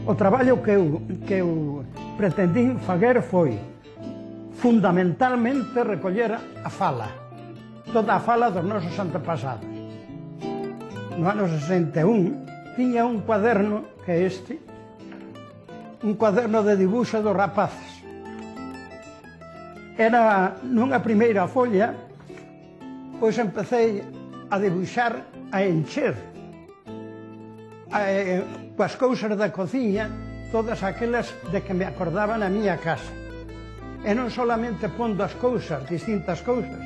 O traballo que eu pretendín fazer foi fundamentalmente recoller a fala, toda a fala dos nosos antepasados. No ano 61 tiña un cuaderno que é este, un cuaderno de dibuixo dos rapaces. Era nunha primeira folla, pois empecé a dibuixar, a encher coas cousas da cociña, todas aquelas de que me acordaba na miña casa. E non solamente pondo as cousas, distintas cousas,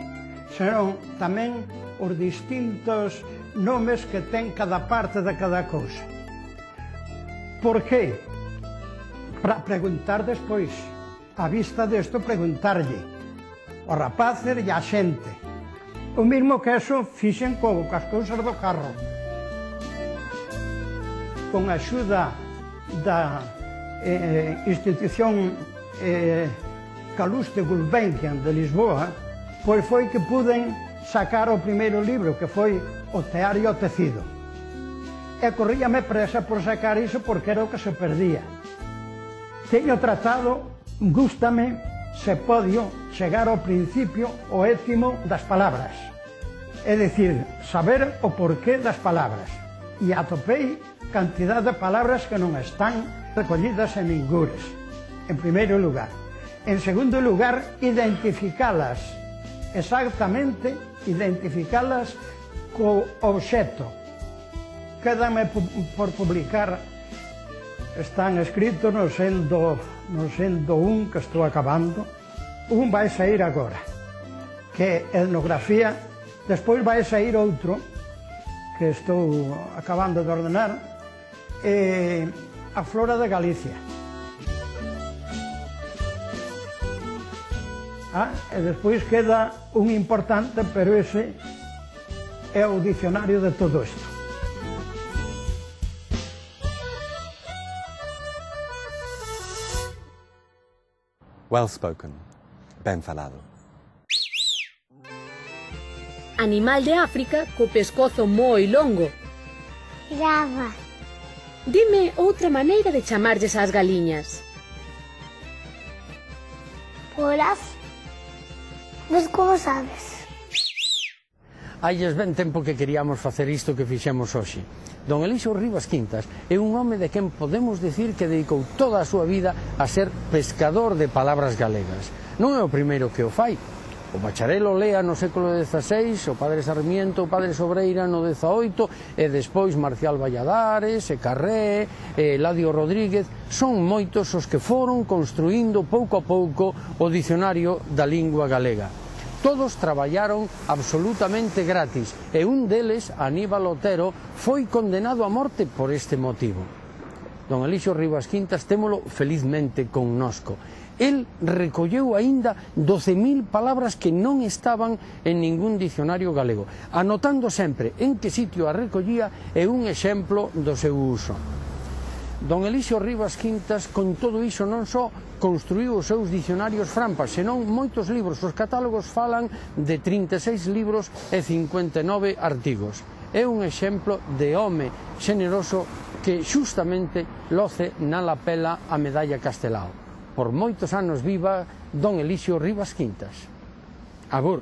senón tamén os distintos nomes que ten cada parte de cada cousa. Por qué? Para preguntar despois, a vista desto, preguntarlle aos rapaces e á xente. O mesmo que eso fixen coas cousas do carro. Con a axuda da institución Calouste Gulbenkian de Lisboa, pois foi que puden sacar o primeiro libro, que foi O tear e o tecido. E corríame presa por sacar iso porque era o que se perdía. Teño tratado, gústame, se podio, chegar ao principio, o étimo das palabras. É dicir, saber o porqué das palabras. E atopei cantidad de palabras que non están recollidas en ningures, en primeiro lugar. En segundo lugar, identificalas, exactamente, identificalas co obxecto. Quédame por publicar, están escritos no sendo 1 que estou acabando. Un vai sair agora, que é etnografía, despois vai sair outro, que estou acabando de ordenar, a flora de Galicia. E despois queda un importante, pero ese é o dicionario de todo isto. Well spoken, ben falado. Animal de África co pescozo moi longo. Grava. Dime outra maneira de chamarlles ás galiñas. Polas. Mas como sabes? Hailles ben tempo que queríamos facer isto que fixemos hoxe. Don Elixo Rivas Quintas é un home de quen podemos dicir que dedicou toda a súa vida a ser pescador de palabras galegas. Non é o primeiro que o fai. O Bacharel o lea no século XVI, o Padre Sarmiento, o Padre Sobreira no XVIII, e despois Marcial Valladares, e Carré, e Eladio Rodríguez. Son moitos os que foron construindo pouco a pouco o dicionario da lingua galega. Todos traballaron absolutamente gratis e un deles, Aníbal Otero, foi condenado a morte por este motivo. Don Elixo Rivas Quintas témolo felizmente connosco. El recolleu aínda 12.000 palabras que non estaban en ningún dicionario galego, anotando sempre en que sitio a recollía e un exemplo do seu uso. Don Elixo Rivas Quintas, con todo iso, non só construiu os seus dicionarios frampas, senón moitos libros. Os catálogos falan de 36 libros e 59 artigos. É un exemplo de home xeneroso que xustamente loce na lapela a medalla Castelao. Por moitos anos viva Don Elixo Rivas Quintas. Agur.